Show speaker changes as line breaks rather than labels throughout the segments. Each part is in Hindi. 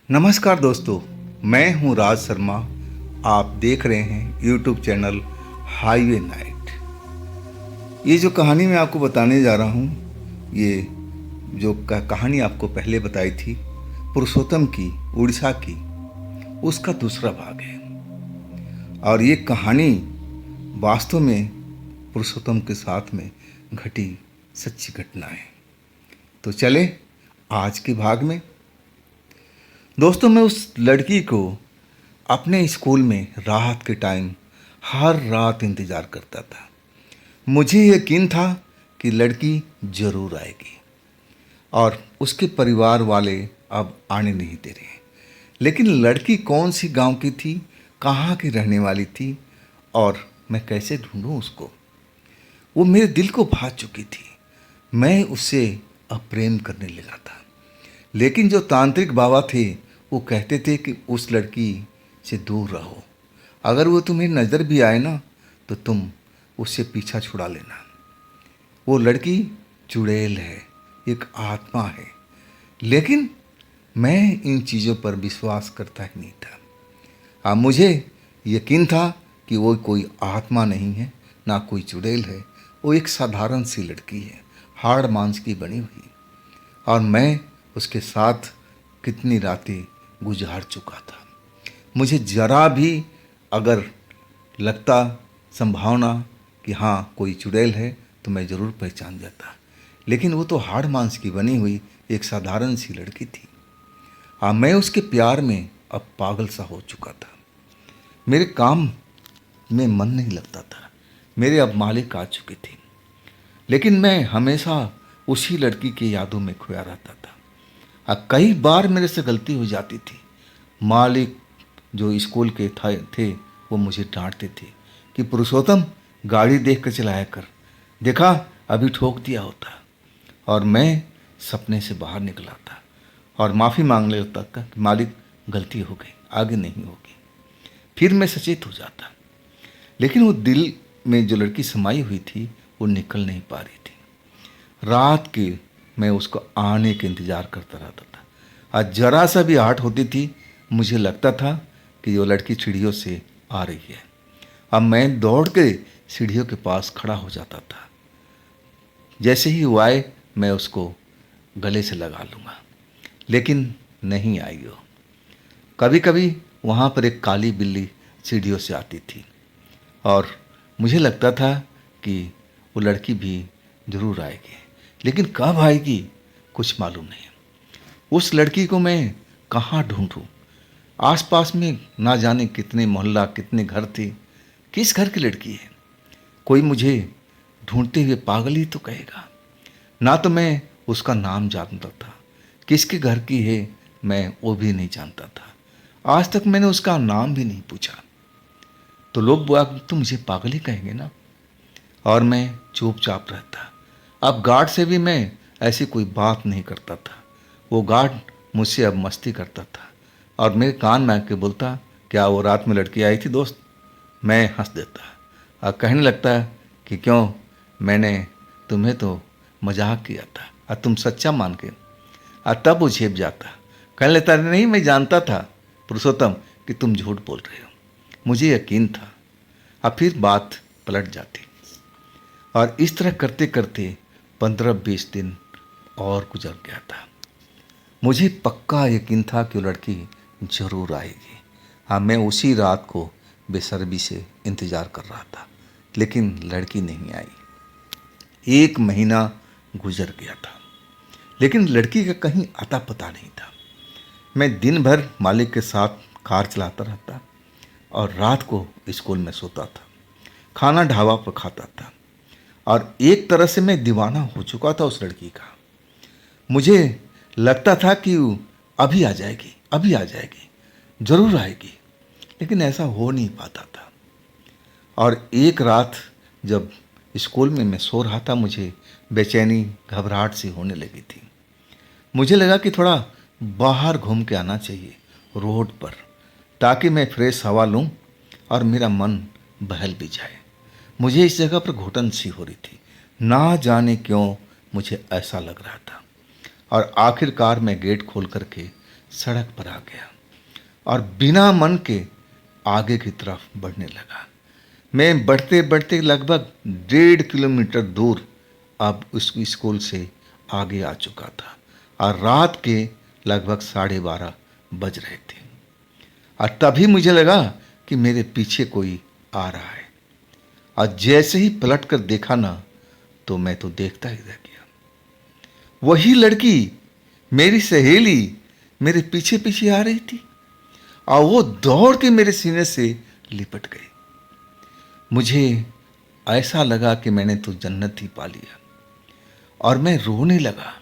नमस्कार दोस्तों, मैं हूं राज शर्मा। आप देख रहे हैं यूट्यूब चैनल हाईवे नाइट। ये जो कहानी मैं आपको बताने जा रहा हूं, ये जो कहानी आपको पहले बताई थी पुरुषोत्तम की, उड़ीसा की, उसका दूसरा भाग है। और ये कहानी वास्तव में पुरुषोत्तम के साथ में घटी सच्ची घटना है। तो चले आज के भाग में। दोस्तों, मैं उस लड़की को अपने स्कूल में रात के टाइम हर रात इंतज़ार करता था। मुझे यकीन था कि लड़की ज़रूर आएगी और उसके परिवार वाले अब आने नहीं दे रहे। लेकिन लड़की कौन सी गांव की थी, कहाँ की रहने वाली थी और मैं कैसे ढूंढूं उसको? वो मेरे दिल को भा चुकी थी। मैं उससे अब प्रेम करने लगा था। लेकिन जो तांत्रिक बाबा थे वो कहते थे कि उस लड़की से दूर रहो। अगर वो तुम्हें नज़र भी आए ना तो तुम उससे पीछा छुड़ा लेना। वो लड़की चुड़ैल है, एक आत्मा है। लेकिन मैं इन चीज़ों पर विश्वास करता ही नहीं था। मुझे यकीन था कि वो कोई आत्मा नहीं है, ना कोई चुड़ैल है। वो एक साधारण सी लड़की है, हाड़ मांस की बनी हुई। और मैं उसके साथ कितनी रातें गुजार चुका था। मुझे ज़रा भी अगर लगता संभावना कि हाँ कोई चुड़ैल है तो मैं ज़रूर पहचान जाता। लेकिन वो तो हाड़ मांस की बनी हुई एक साधारण सी लड़की थी। मैं उसके प्यार में अब पागल सा हो चुका था। मेरे काम में मन नहीं लगता था। मेरे अब मालिक आ चुके थे। लेकिन मैं हमेशा उसी लड़की की यादों में खोया रहता था। कई बार मेरे से गलती हो जाती थी। मालिक जो स्कूल के थे वो मुझे डांटते थे कि पुरुषोत्तम, गाड़ी देख कर चलाया कर, देखा अभी ठोक दिया होता। और मैं सपने से बाहर निकला था और माफ़ी मांग लेता था कि मालिक गलती हो गई, आगे नहीं होगी। फिर मैं सचेत हो जाता। लेकिन वो दिल में जो लड़की समाई हुई थी वो निकल नहीं पा रही थी। रात के मैं उसको आने के इंतज़ार करता रहता था। आज जरा सा भी आहट होती थी, मुझे लगता था कि वो लड़की सीढ़ियों से आ रही है। अब मैं दौड़ के सीढ़ियों के पास खड़ा हो जाता था। जैसे ही वो आए मैं उसको गले से लगा लूँगा, लेकिन नहीं आई वो। कभी कभी वहाँ पर एक काली बिल्ली सीढ़ियों से आती थी और मुझे लगता था कि वो लड़की भी ज़रूर आएगी। लेकिन कब आएगी कुछ मालूम नहीं। उस लड़की को मैं कहाँ ढूंढूं? आसपास में ना जाने कितने मोहल्ला, कितने घर थे। किस घर की लड़की है? कोई मुझे ढूंढते हुए पागल ही तो कहेगा। ना तो मैं उसका नाम जानता था, किसके घर की है मैं वो भी नहीं जानता था। आज तक मैंने उसका नाम भी नहीं पूछा। तो लोग तो मुझे पागल ही कहेंगे ना। और मैं चुपचाप रहता। अब गार्ड से भी मैं ऐसी कोई बात नहीं करता था। वो गार्ड मुझसे अब मस्ती करता था और मेरे कान में आके बोलता, क्या वो रात में लड़की आई थी दोस्त? मैं हंस देता और कहने लगता कि क्यों, मैंने तुम्हें तो मजाक किया था और तुम सच्चा मान के। और तब वो झेप जाता, कहने लगता, नहीं मैं जानता था पुरुषोत्तम कि तुम झूठ बोल रहे हो, मुझे यकीन था। अब फिर बात पलट जाती और इस तरह करते करते 15-20 दिन और गुजर गया था। मुझे पक्का यकीन था कि वो लड़की ज़रूर आएगी। मैं उसी रात को बेसब्री से इंतज़ार कर रहा था, लेकिन लड़की नहीं आई। 1 महीना गुजर गया था, लेकिन लड़की का कहीं अता पता नहीं था। मैं दिन भर मालिक के साथ कार चलाता रहता और रात को स्कूल में सोता था, खाना ढाबा पर खाता था। और एक तरह से मैं दीवाना हो चुका था उस लड़की का। मुझे लगता था कि अभी आ जाएगी, अभी आ जाएगी, ज़रूर आएगी। लेकिन ऐसा हो नहीं पाता था। और एक रात जब स्कूल में मैं सो रहा था, मुझे बेचैनी, घबराहट सी होने लगी थी। मुझे लगा कि थोड़ा बाहर घूम के आना चाहिए रोड पर, ताकि मैं फ्रेश हवा लूं और मेरा मन बहल भी जाए। मुझे इस जगह पर घुटन सी हो रही थी, ना जाने क्यों मुझे ऐसा लग रहा था। और आखिरकार मैं गेट खोल करके सड़क पर आ गया और बिना मन के आगे की तरफ बढ़ने लगा। मैं बढ़ते बढ़ते लगभग 1.5 किलोमीटर दूर अब उस स्कूल से आगे आ चुका था और रात के लगभग 12:30 बज रहे थे। और तभी मुझे लगा कि मेरे पीछे कोई आ रहा है और जैसे ही पलट कर देखा ना, तो मैं तो देखता ही रह गया। वही लड़की, मेरी सहेली, मेरे पीछे पीछे आ रही थी और वो दौड़ के मेरे सीने से लिपट गई। मुझे ऐसा लगा कि मैंने तो जन्नत ही पा लिया और मैं रोने लगा,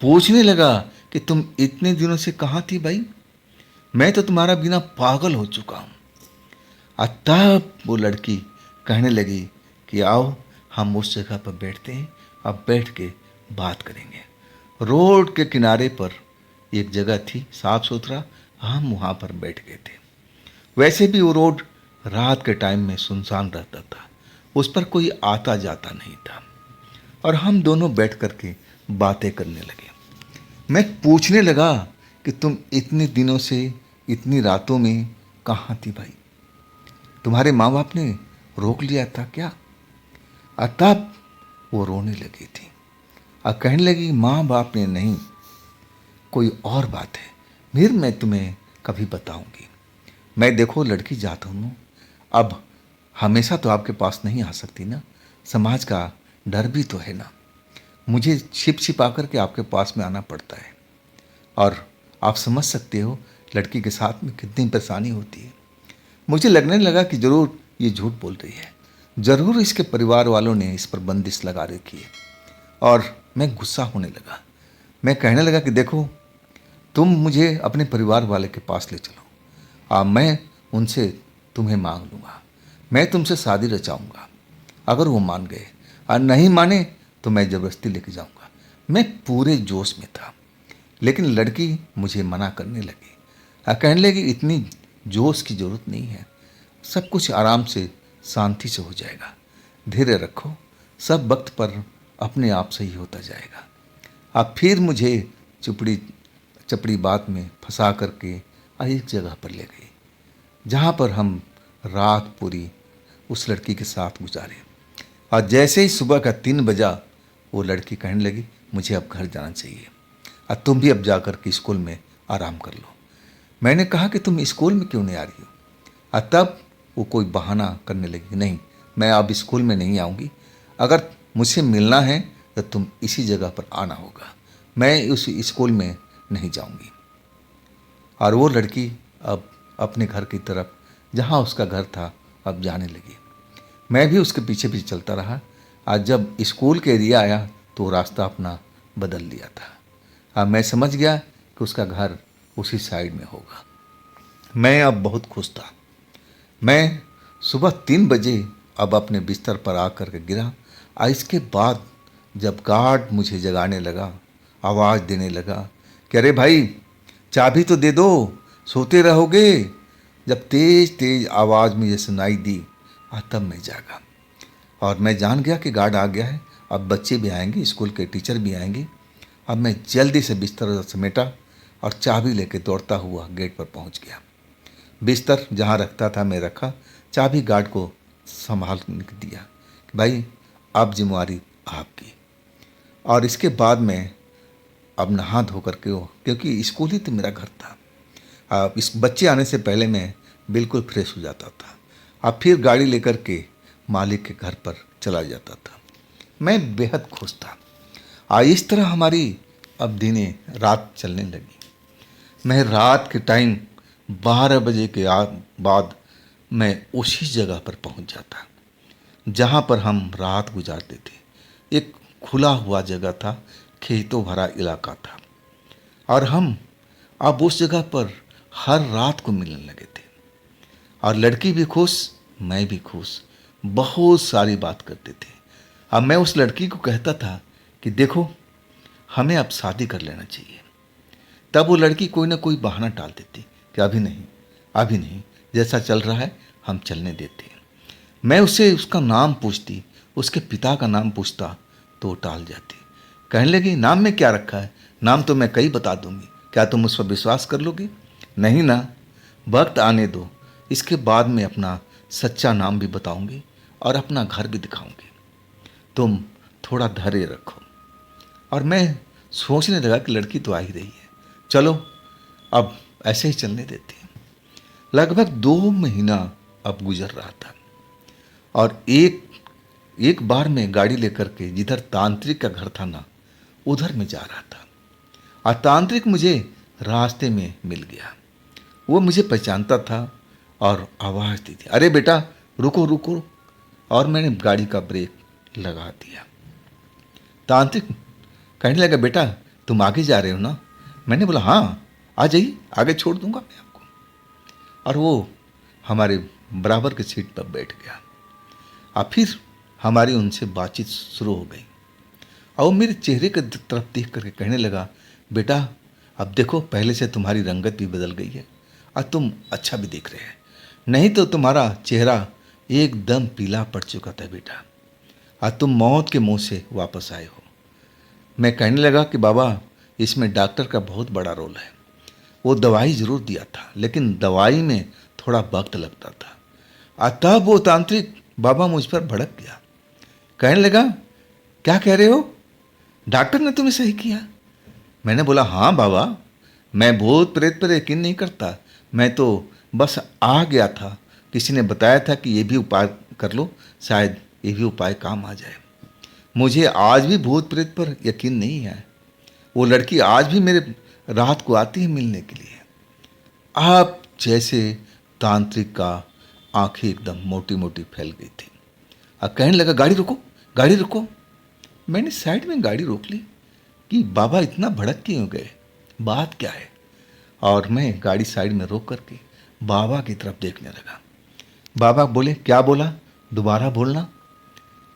पूछने लगा कि तुम इतने दिनों से कहाँ थी भाई? मैं तो तुम्हारा बिना पागल हो चुका हूँ। और तब वो लड़की कहने लगी कि आओ हम उस जगह पर बैठते हैं, अब बैठ के बात करेंगे। रोड के किनारे पर एक जगह थी साफ सुथरा, हम वहाँ पर बैठ गए थे। वैसे भी वो रोड रात के टाइम में सुनसान रहता था, उस पर कोई आता जाता नहीं था और हम दोनों बैठ कर के बातें करने लगे। मैं पूछने लगा कि तुम इतने दिनों से इतनी रातों में कहाँ थी भाई? तुम्हारे माँ बाप ने रोक लिया था क्या? और तब वो रोने लगी थी और कहने लगी माँ बाप ने नहीं, कोई और बात है, फिर मैं तुम्हें कभी बताऊंगी। मैं देखो लड़की जाता हूँ, अब हमेशा तो आपके पास नहीं आ सकती ना, समाज का डर भी तो है ना, मुझे छिप छिपा कर के आपके पास में आना पड़ता है और आप समझ सकते हो लड़की के साथ में कितनी परेशानी होती है। मुझे लगने लगा कि ज़रूर ये झूठ बोल रही है, ज़रूर इसके परिवार वालों ने इस पर बंदिश लगा रखी है। और मैं गुस्सा होने लगा, मैं कहने लगा कि देखो तुम मुझे अपने परिवार वाले के पास ले चलो और मैं उनसे तुम्हें मांग लूँगा, मैं तुमसे शादी रचाऊँगा। अगर वो मान गए और नहीं माने तो मैं ज़बरदस्ती लेके जाऊँगा। मैं पूरे जोश में था, लेकिन लड़की मुझे मना करने लगी और कहने लगी इतनी जोश की ज़रूरत नहीं है, सब कुछ आराम से शांति से हो जाएगा, धैर्य रखो, सब वक्त पर अपने आप सही होता जाएगा। अब फिर मुझे चुपड़ी चपड़ी बात में फंसा करके एक जगह पर ले गई जहाँ पर हम रात पूरी उस लड़की के साथ गुजारे। और जैसे ही सुबह का 3 बजा, वो लड़की कहने लगी मुझे अब घर जाना चाहिए और तुम भी अब जा कर के स्कूल में आराम कर लो। मैंने कहा कि तुम स्कूल में क्यों नहीं आ रही हो? और तब वो कोई बहाना करने लगी, नहीं मैं अब स्कूल में नहीं आऊँगी, अगर मुझसे मिलना है तो तुम इसी जगह पर आना होगा, मैं उस स्कूल में नहीं जाऊँगी। और वो लड़की अब अपने घर की तरफ, जहाँ उसका घर था, अब जाने लगी। मैं भी उसके पीछे पीछे चलता रहा। आज जब स्कूल के एरिया आया तो रास्ता अपना बदल लिया था। अब मैं समझ गया कि उसका घर उसी साइड में होगा। मैं अब बहुत खुश था। मैं सुबह 3 बजे अब अपने बिस्तर पर आकर के गिरा और इसके बाद जब गार्ड मुझे जगाने लगा, आवाज़ देने लगा कि अरे भाई चाबी तो दे दो, सोते रहोगे। जब तेज़ तेज़ आवाज़ मुझे सुनाई दी और तब मैं जागा और मैं जान गया कि गार्ड आ गया है, अब बच्चे भी आएंगे, स्कूल के टीचर भी आएंगे। अब मैं जल्दी से बिस्तर समेटा और चाबी लेके दौड़ता हुआ गेट पर पहुंच गया। बिस्तर जहां रखता था मैं रखा, चाबी गार्ड को संभाल दिया कि भाई अब जिम्मेवारी आपकी। और इसके बाद मैं अब नहा धो करके हो, क्योंकि स्कूल ही तो मेरा घर था, अब इस बच्चे आने से पहले मैं बिल्कुल फ्रेश हो जाता था। अब फिर गाड़ी लेकर के मालिक के घर पर चला जाता था। मैं बेहद खुश था। इस तरह हमारी अब दिनें रात चलने लगी। मैं रात के टाइम 12 बजे के बाद मैं उसी जगह पर पहुंच जाता जहां पर हम रात गुजारते थे। एक खुला हुआ जगह था, खेतों भरा इलाका था और हम अब उस जगह पर हर रात को मिलने लगे थे। और लड़की भी खुश, मैं भी खुश, बहुत सारी बात करते थे। अब मैं उस लड़की को कहता था कि देखो हमें अब शादी कर लेना चाहिए। तब वो लड़की कोई ना कोई बहाना टाल देती कि अभी नहीं, अभी नहीं, जैसा चल रहा है हम चलने देते हैं। मैं उससे उसका नाम पूछती, उसके पिता का नाम पूछता तो वो टाल जाती। कहने लगी नाम में क्या रखा है? नाम तो मैं कई बता दूंगी, क्या तुम मुझ पर विश्वास कर लोगे? नहीं ना? वक्त आने दो, इसके बाद मैं अपना सच्चा नाम भी बताऊंगी और अपना घर भी दिखाऊंगी। तुम थोड़ा धैर्य रखो। और मैं सोचने लगा कि लड़की तो आ ही रही है, चलो अब ऐसे ही चलने देते हैं। लगभग 2 महीना अब गुजर रहा था और एक एक बार मैं गाड़ी लेकर के जिधर तांत्रिक का घर था ना, उधर मैं जा रहा था और तांत्रिक मुझे रास्ते में मिल गया। वो मुझे पहचानता था और आवाज़ दी थी, अरे बेटा रुको रुको। और मैंने गाड़ी का ब्रेक लगा दिया। तांत्रिक कहने लगा, बेटा तुम आगे जा रहे हो ना? मैंने बोला हाँ, आ जाइए, आगे छोड़ दूंगा मैं आपको। और वो हमारे बराबर के सीट पर बैठ गया और फिर हमारी उनसे बातचीत शुरू हो गई। और वो मेरे चेहरे की तरफ देख करके कहने लगा, बेटा अब देखो पहले से तुम्हारी रंगत भी बदल गई है और तुम अच्छा भी दिख रहे हैं, नहीं तो तुम्हारा चेहरा एकदम पीला पड़ चुका था बेटा, और तुम मौत के मुंह से वापस आए हो। मैं कहने लगा कि बाबा इसमें डॉक्टर का बहुत बड़ा रोल है। वो दवाई ज़रूर दिया था लेकिन दवाई में थोड़ा वक्त लगता था। और तब वो तांत्रिक बाबा मुझ पर भड़क गया, कहने लगा, क्या कह रहे हो? डॉक्टर ने तुम्हें सही किया? मैंने बोला हाँ बाबा, मैं भूत प्रेत पर यकीन नहीं करता, मैं तो बस आ गया था, किसी ने बताया था कि ये भी उपाय कर लो, शायद ये भी उपाय काम आ जाए। मुझे आज भी भूत प्रेत पर यकीन नहीं है। वो लड़की आज भी मेरे रात को आती है मिलने के लिए। आप जैसे तांत्रिक का आंखें एकदम मोटी मोटी फैल गई थी और कहने लगा, गाड़ी रोको गाड़ी रोको। मैंने साइड में गाड़ी रोक ली कि बाबा इतना भड़क क्यों गए, बात क्या है? और मैं गाड़ी साइड में रोक करके बाबा की तरफ देखने लगा। बाबा बोले, क्या बोला, दोबारा बोलना।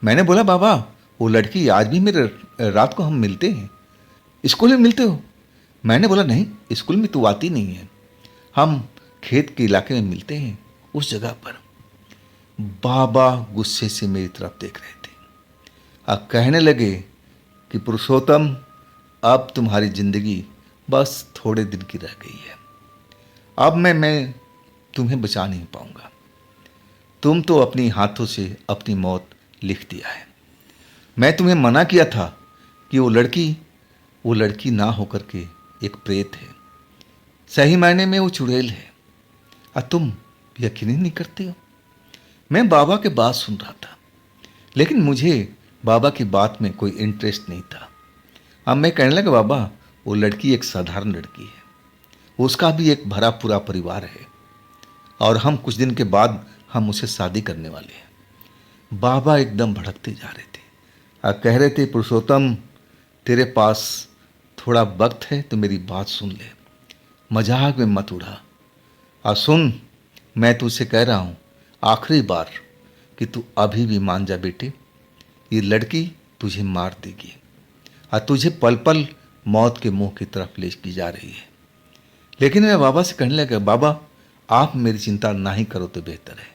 मैंने बोला, बाबा वो लड़की आज भी मेरे रात को हम मिलते हैं, स्कूल में मिलते हो? मैंने बोला नहीं, स्कूल में तू आती नहीं है, हम खेत के इलाके में मिलते हैं उस जगह पर। बाबा गुस्से से मेरी तरफ देख रहे थे और कहने लगे कि पुरुषोत्तम अब तुम्हारी जिंदगी बस थोड़े दिन की रह गई है, अब मैं तुम्हें बचा नहीं पाऊंगा। तुम तो अपनी हाथों से अपनी मौत लिख दिया है। मैं तुम्हें मना किया था कि वो लड़की ना होकर के एक प्रेत है, सही मायने में वो चुड़ैल है, और तुम यकीन ही नहीं करते हो। मैं बाबा के बात सुन रहा था लेकिन मुझे बाबा की बात में कोई इंटरेस्ट नहीं था। अब मैं कहने लगा, बाबा वो लड़की एक साधारण लड़की है, उसका भी एक भरा पूरा परिवार है और हम कुछ दिन के बाद हम उसे शादी करने वाले हैं। बाबा एकदम भड़कते जा रहे थे और कह रहे थे, पुरुषोत्तम तेरे पास थोड़ा वक्त है तो मेरी बात सुन ले, मजाक में मत उड़ा। और सुन, मैं तुझसे कह रहा हूँ आखिरी बार कि तू अभी भी मान जा बेटे, ये लड़की तुझे मार देगी और तुझे पल पल मौत के मुंह की तरफ ले की जा रही है। लेकिन मैं बाबा से कहने लगा, बाबा आप मेरी चिंता ना ही करो तो बेहतर है।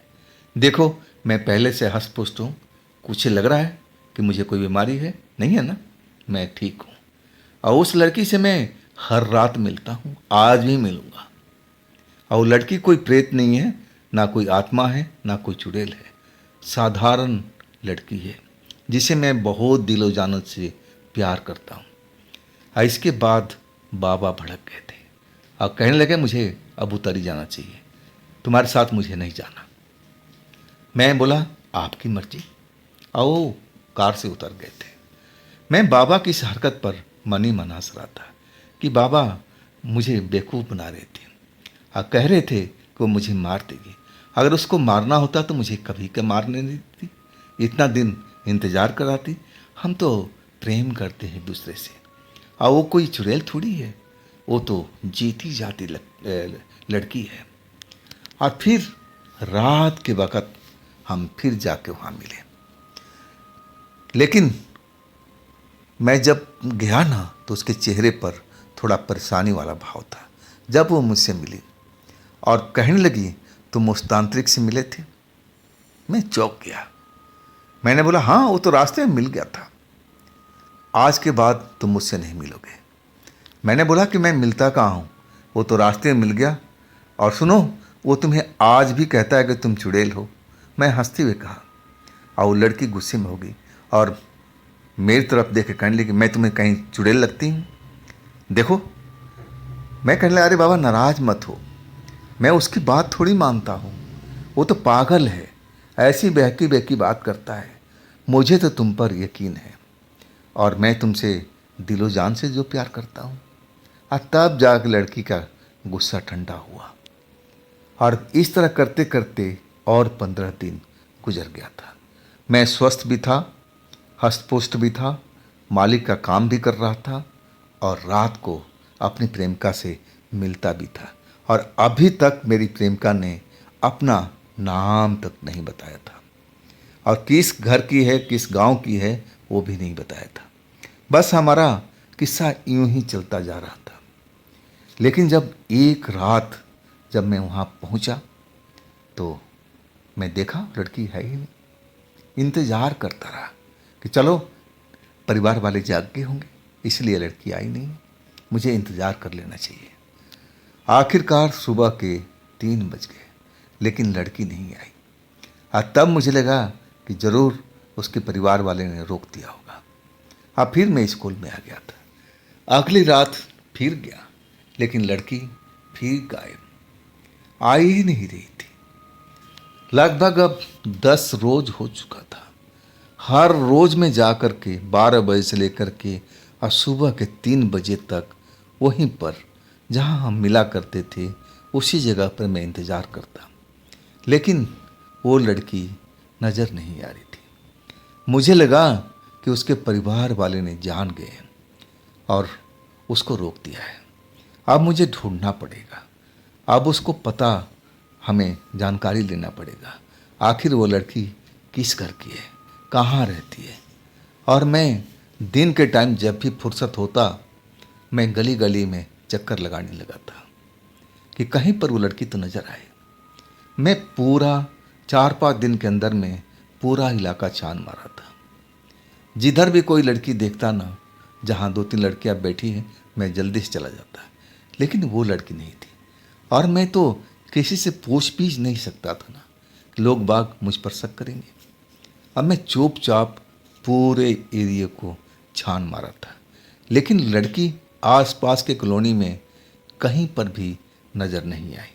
देखो मैं पहले से हष्ट पुष्ट हूँ, कुछ लग रहा है कि मुझे कोई बीमारी है, नहीं है ना? मैं ठीक हूँ और उस लड़की से मैं हर रात मिलता हूँ, आज भी मिलूँगा। और वो लड़की कोई प्रेत नहीं है, ना कोई आत्मा है, ना कोई चुड़ैल है, साधारण लड़की है जिसे मैं बहुत दिलो जानत से प्यार करता हूँ। और इसके बाद बाबा भड़क गए थे और कहने लगे, मुझे अब उतर ही जाना चाहिए, तुम्हारे साथ मुझे नहीं जाना। मैं बोला आपकी मर्जी। और वो कार से उतर गए थे। मैं बाबा की इस हरकत पर मन ही मन हंस रहा था कि बाबा मुझे बेवकूफ़ बना रहे थे और कह रहे थे कि वो मुझे मार देगी। अगर उसको मारना होता तो मुझे कभी का मारने नहीं देती, इतना दिन इंतज़ार कराती। हम तो प्रेम करते हैं दूसरे से, और वो कोई चुड़ैल थोड़ी है, वो तो जीती जाती लड़की है। और फिर रात के वक़्त हम फिर जाके वहाँ मिले। लेकिन मैं जब गया ना तो उसके चेहरे पर थोड़ा परेशानी वाला भाव था। जब वो मुझसे मिली और कहने लगी, तुम उस तांत्रिक से मिले थे? मैं चौंक गया। मैंने बोला हाँ, वो तो रास्ते में मिल गया था, आज के बाद तुम मुझसे नहीं मिलोगे। मैंने बोला कि मैं मिलता कहाँ हूँ, वो तो रास्ते में मिल गया। और सुनो, वो तुम्हें आज भी कहता है कि तुम चुड़ैल हो। मैं हंसते हुए कहा। और वो लड़की गुस्से में हो गई और मेरी तरफ देख के कहने लगी, मैं तुम्हें कहीं चुड़ैल लगती हूँ? देखो, मैं कहने लगा, अरे बाबा नाराज मत हो, मैं उसकी बात थोड़ी मानता हूँ, वो तो पागल है, ऐसी बहकी बहकी बात करता है। मुझे तो तुम पर यकीन है और मैं तुमसे दिलो जान से जो प्यार करता हूँ। और तब जाकर लड़की का गुस्सा ठंडा हुआ और इस तरह करते करते और 15 दिन गुजर गया था। मैं स्वस्थ भी था, हष्टपुष्ट भी था, मालिक का काम भी कर रहा था और रात को अपनी प्रेमिका से मिलता भी था। और अभी तक मेरी प्रेमिका ने अपना नाम तक नहीं बताया था और किस घर की है, किस गांव की है, वो भी नहीं बताया था। बस हमारा किस्सा यूं ही चलता जा रहा था। लेकिन जब एक रात जब मैं वहाँ पहुँचा तो मैं देखा लड़की है ही नहीं। इंतज़ार करता रहा कि चलो परिवार वाले जाग गए होंगे इसलिए लड़की आई नहीं, मुझे इंतज़ार कर लेना चाहिए। आखिरकार सुबह के 3 बज गए लेकिन लड़की नहीं आई। और तब मुझे लगा कि ज़रूर उसके परिवार वाले ने रोक दिया होगा। अब फिर मैं स्कूल में आ गया था। अगली रात फिर गया लेकिन लड़की फिर गायब, आ ही नहीं रही थी। लगभग अब 10 रोज हो चुका था। हर रोज में जा कर के 12 बजे से लेकर के और सुबह के 3 बजे तक वहीं पर जहाँ हम मिला करते थे उसी जगह पर मैं इंतज़ार करता, लेकिन वो लड़की नज़र नहीं आ रही थी। मुझे लगा कि उसके परिवार वाले ने जान गए और उसको रोक दिया है। अब मुझे ढूंढना पड़ेगा, अब उसको पता, हमें जानकारी लेना पड़ेगा, आखिर वो लड़की किस घर की है, कहाँ रहती है। और मैं दिन के टाइम जब भी फुर्सत होता मैं गली गली में चक्कर लगाने लगा था कि कहीं पर वो लड़की तो नज़र आए। मैं पूरा 4-5 दिन के अंदर में पूरा इलाका छान मारा था। जिधर भी कोई लड़की देखता ना, जहाँ 2-3 लड़कियाँ बैठी हैं, मैं जल्दी से चला जाता, लेकिन वो लड़की नहीं थी। और मैं तो किसी से पूछ भी नहीं सकता था ना, लोग बाग मुझ पर शक करेंगे। अब मैं चुपचाप पूरे एरिया को छान मारा था, लेकिन लड़की आसपास के कॉलोनी में कहीं पर भी नज़र नहीं आई।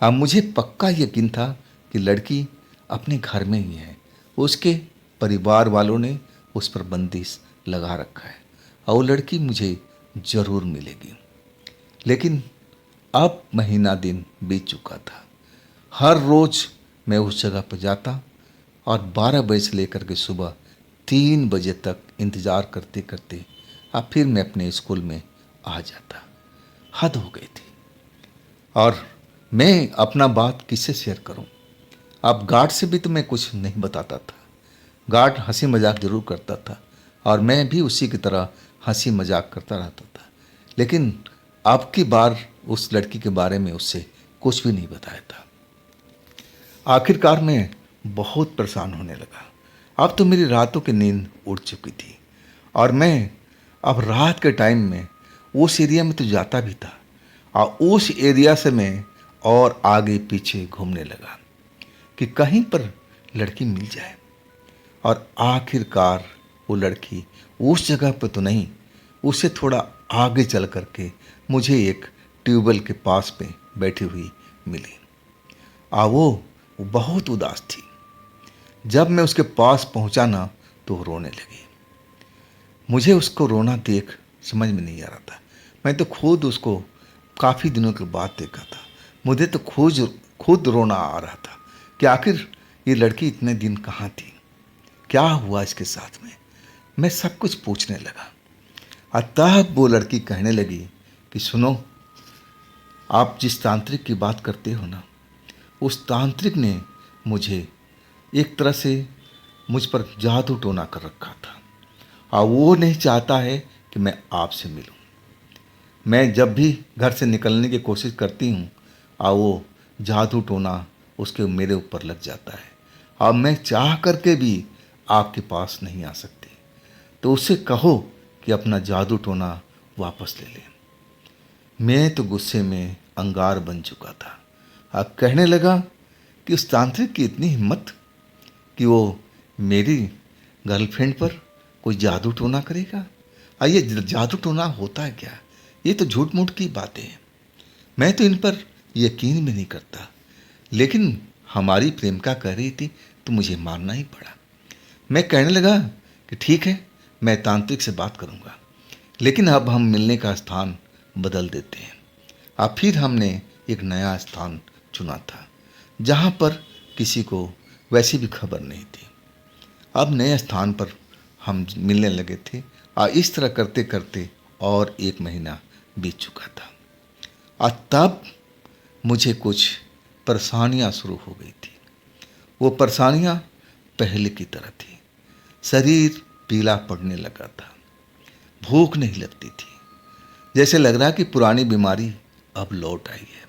अब मुझे पक्का यकीन था कि लड़की अपने घर में ही है, उसके परिवार वालों ने उस पर बंदिश लगा रखा है और वो लड़की मुझे ज़रूर मिलेगी। लेकिन अब महीना दिन बीत चुका था। हर रोज़ मैं उस जगह पर जाता और 12 बजे से लेकर के सुबह 3 बजे तक इंतज़ार करते करते अब फिर मैं अपने स्कूल में आ जाता। हद हो गई थी और मैं अपना बात किससे शेयर करूं? अब गार्ड से भी तो मैं कुछ नहीं बताता था। गार्ड हंसी मजाक जरूर करता था और मैं भी उसी की तरह हंसी मजाक करता रहता था, लेकिन अब की बार उस लड़की के बारे में उससे कुछ भी नहीं बताया था। आखिरकार मैं बहुत परेशान होने लगा। अब तो मेरी रातों की नींद उड़ चुकी थी और मैं अब रात के टाइम में उस एरिया में तो जाता भी था और उस एरिया से मैं और आगे पीछे घूमने लगा कि कहीं पर लड़की मिल जाए। और आखिरकार वो लड़की उस जगह पर तो नहीं, उससे थोड़ा आगे चल करके मुझे एक ट्यूबवेल के पास पे बैठी हुई मिली। वो बहुत उदास थी। जब मैं उसके पास पहुंचा ना तो वो रोने लगी। मुझे उसको रोना देख समझ में नहीं आ रहा था। मैं तो खुद उसको काफ़ी दिनों के बाद देखा था। मुझे तो खुद रोना आ रहा था कि आखिर ये लड़की इतने दिन कहाँ थी, क्या हुआ इसके साथ में। मैं सब कुछ पूछने लगा और तब वो लड़की कहने लगी कि सुनो, आप जिस तांत्रिक की बात करते हो ना, उस तांत्रिक ने मुझे एक तरह से मुझ पर जादू टोना कर रखा था और वो नहीं चाहता है कि मैं आपसे मिलूं। मैं जब भी घर से निकलने की कोशिश करती हूँ और वो जादू टोना उसके मेरे ऊपर लग जाता है और मैं चाह करके भी आपके पास नहीं आ सकती। तो उससे कहो कि अपना जादू टोना वापस ले ले। मैं तो गुस्से में अंगार बन चुका था। अब कहने लगा कि उस तांत्रिक की इतनी हिम्मत कि वो मेरी गर्लफ्रेंड पर कोई जादू टोना करेगा। ये जादू टोना होता है क्या? ये तो झूठ मूठ की बातें हैं। मैं तो इन पर यकीन भी नहीं करता, लेकिन हमारी प्रेमिका कह रही थी तो मुझे मानना ही पड़ा। मैं कहने लगा कि ठीक है, मैं तांत्रिक से बात करूंगा, लेकिन अब हम मिलने का स्थान बदल देते हैं। अब फिर हमने एक नया स्थान चुना था जहाँ पर किसी को वैसी भी खबर नहीं थी। अब नए स्थान पर हम मिलने लगे थे और इस तरह करते करते और 1 महीना बीत चुका था। और तब मुझे कुछ परेशानियाँ शुरू हो गई थी। वो परेशानियाँ पहले की तरह थी। शरीर पीला पड़ने लगा था, भूख नहीं लगती थी, जैसे लग रहा कि पुरानी बीमारी अब लौट आई है।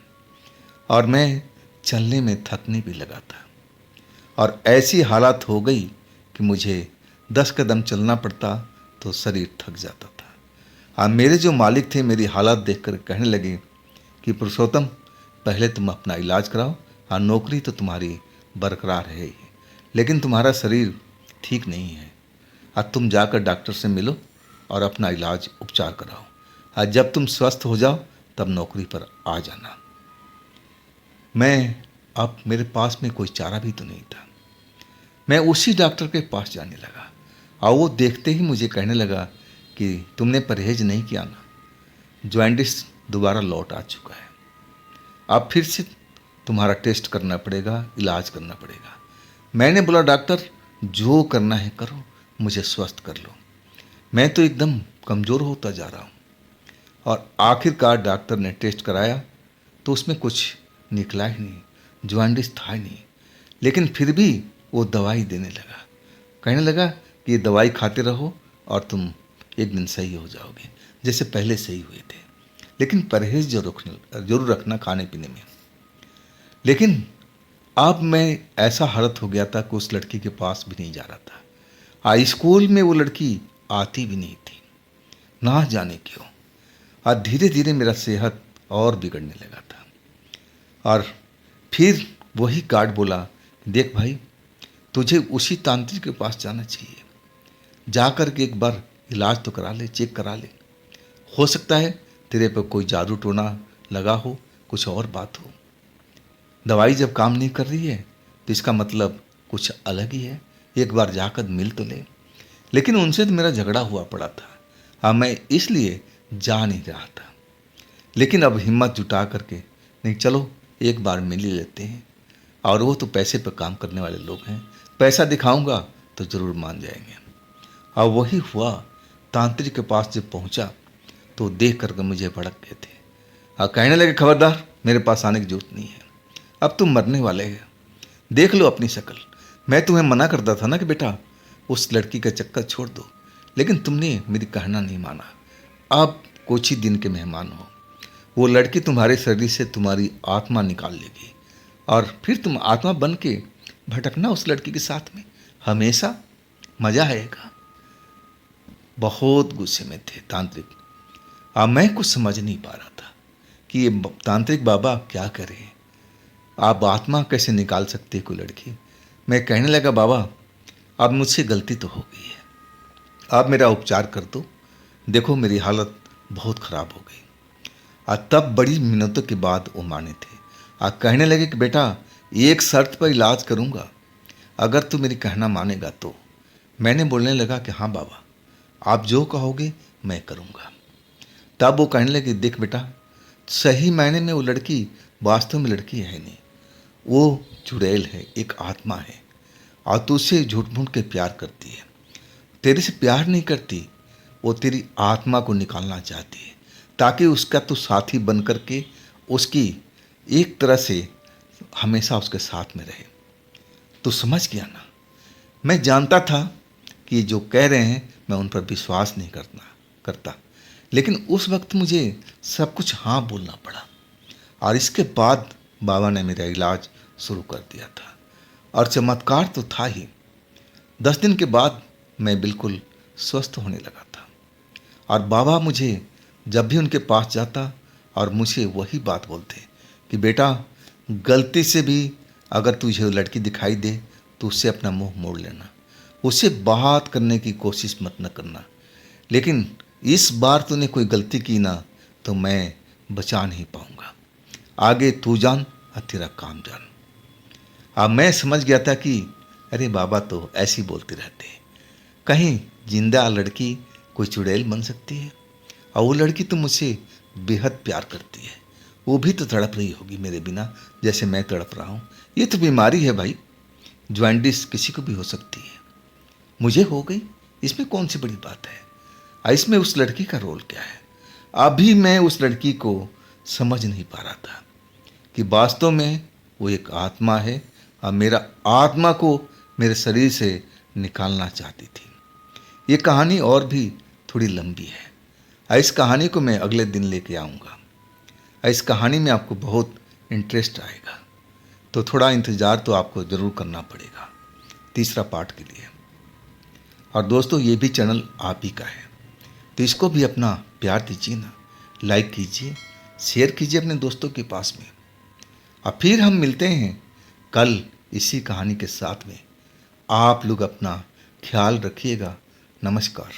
और मैं चलने में थकने भी लगा था और ऐसी हालत हो गई कि मुझे 10 कदम चलना पड़ता तो शरीर थक जाता था। और मेरे जो मालिक थे मेरी हालत देखकर कहने लगे कि पुरुषोत्तम, पहले तुम अपना इलाज कराओ। और नौकरी तो तुम्हारी बरकरार है ही, लेकिन तुम्हारा शरीर ठीक नहीं है। आज तुम जाकर डॉक्टर से मिलो और अपना इलाज उपचार कराओ। आज जब तुम स्वस्थ हो जाओ तब नौकरी पर आ जाना। अब मेरे पास में कोई चारा भी तो नहीं था। मैं उसी डॉक्टर के पास जाने लगा और वो देखते ही मुझे कहने लगा कि तुमने परहेज नहीं किया ना, जॉइंटिस दोबारा लौट आ चुका है। अब फिर से तुम्हारा टेस्ट करना पड़ेगा, इलाज करना पड़ेगा। मैंने बोला डॉक्टर, जो करना है करो, मुझे स्वस्थ कर लो, मैं तो एकदम कमज़ोर होता जा रहा हूँ। और आखिरकार डॉक्टर ने टेस्ट कराया तो उसमें कुछ निकला ही नहीं, जॉइंटिस था ही नहीं। लेकिन फिर भी वो दवाई देने लगा, कहने लगा कि ये दवाई खाते रहो और तुम एक दिन सही हो जाओगे, जैसे पहले सही हुए थे। लेकिन परहेज जरूर रखना खाने पीने में। लेकिन अब मैं ऐसा हालत हो गया था कि उस लड़की के पास भी नहीं जा रहा था। स्कूल में वो लड़की आती भी नहीं थी, ना जाने क्यों। और धीरे धीरे मेरा सेहत और बिगड़ने लगा था। और फिर वही गार्ड बोला, देख भाई, तुझे उसी तांत्रिक के पास जाना चाहिए, जा कर के एक बार इलाज तो करा ले, चेक करा ले। हो सकता है तेरे पर कोई जादू टोना लगा हो, कुछ और बात हो। दवाई जब काम नहीं कर रही है तो इसका मतलब कुछ अलग ही है, एक बार जाकर मिल तो ले। लेकिन उनसे तो मेरा झगड़ा हुआ पड़ा था। मैं इसलिए जा नहीं रहा था। लेकिन अब हिम्मत जुटा करके, नहीं चलो एक बार मिल ही लेते हैं। और वो तो पैसे पर काम करने वाले लोग हैं, पैसा दिखाऊंगा तो ज़रूर मान जाएंगे। और वही हुआ। तांत्रिक के पास जब पहुंचा तो देख करके मुझे भड़क गए थे और कहने लगे, खबरदार, मेरे पास आने की जरूरत नहीं है, अब तुम मरने वाले हैं, देख लो अपनी शक्ल। मैं तुम्हें मना करता था ना कि बेटा उस लड़की का चक्कर छोड़ दो, लेकिन तुमने मेरी कहना नहीं माना। अब कुछ ही दिन के मेहमान हो, वो लड़की तुम्हारे शरीर से तुम्हारी आत्मा निकाल लेगी और फिर तुम आत्मा बन के भटकना उस लड़की के साथ में, हमेशा मज़ा आएगा। बहुत गुस्से में थे तांत्रिक। अब मैं कुछ समझ नहीं पा रहा था कि ये तांत्रिक बाबा क्या करे, आप आत्मा कैसे निकाल सकते कोई लड़की। मैं कहने लगा, बाबा अब मुझसे गलती तो हो गई है, आप मेरा उपचार कर दो, देखो मेरी हालत बहुत ख़राब हो गई। और तब बड़ी मिन्नतों के बाद वो माने थे और कहने लगे कि बेटा एक शर्त पर इलाज करूँगा, अगर तू मेरी कहना मानेगा तो। मैंने बोलने लगा कि हाँ बाबा, आप जो कहोगे मैं करूँगा। तब वो कहने लगे, देख बेटा, सही मायने में वो लड़की वास्तव में लड़की है नहीं, वो चुड़ैल है, एक आत्मा है और तू उससे झूठ मूठ के प्यार करती है। तेरे से प्यार नहीं करती, वो तेरी आत्मा को निकालना चाहती है ताकि उसका तू साथी बन करके उसकी एक तरह से हमेशा उसके साथ में रहे। तू समझ गया ना? मैं जानता था कि जो कह रहे हैं मैं उन पर विश्वास नहीं करता, लेकिन उस वक्त मुझे सब कुछ हाँ बोलना पड़ा। और इसके बाद बाबा ने मेरा इलाज शुरू कर दिया था और चमत्कार तो था ही। 10 दिन के बाद मैं बिल्कुल स्वस्थ होने लगा था। और बाबा मुझे जब भी उनके पास जाता और मुझे वही बात बोलते कि बेटा, गलती से भी अगर तुझे लड़की दिखाई दे तो उससे अपना मुंह मोड़ लेना, उससे बात करने की कोशिश मत न करना। लेकिन इस बार तूने कोई गलती की ना तो मैं बचा नहीं पाऊंगा। आगे तू जान और तेरा काम जान। अब मैं समझ गया था कि अरे बाबा तो ऐसे ही बोलते रहते हैं, कहीं जिंदा लड़की कोई चुड़ैल बन सकती है। और वो लड़की तो मुझसे बेहद प्यार करती है, वो भी तो तड़प रही होगी मेरे बिना जैसे मैं तड़प रहा हूँ। ये तो बीमारी है भाई, ज्वाइंटिस किसी को भी हो सकती है, मुझे हो गई, इसमें कौन सी बड़ी बात है। इसमें उस लड़की का रोल क्या है? अभी मैं उस लड़की को समझ नहीं पा रहा था कि वास्तव में वो एक आत्मा है और मेरा आत्मा को मेरे शरीर से निकालना चाहती थी। ये कहानी और भी थोड़ी लंबी है। इस कहानी को मैं अगले दिन लेके आऊँगा। इस कहानी में आपको बहुत इंटरेस्ट आएगा, तो थोड़ा इंतज़ार तो आपको ज़रूर करना पड़ेगा तीसरा पार्ट के लिए। और दोस्तों, ये भी चैनल आप ही का है, तो इसको भी अपना प्यार दीजिए ना, लाइक कीजिए, शेयर कीजिए अपने दोस्तों के पास में। और फिर हम मिलते हैं कल इसी कहानी के साथ में। आप लोग अपना ख्याल रखिएगा। नमस्कार।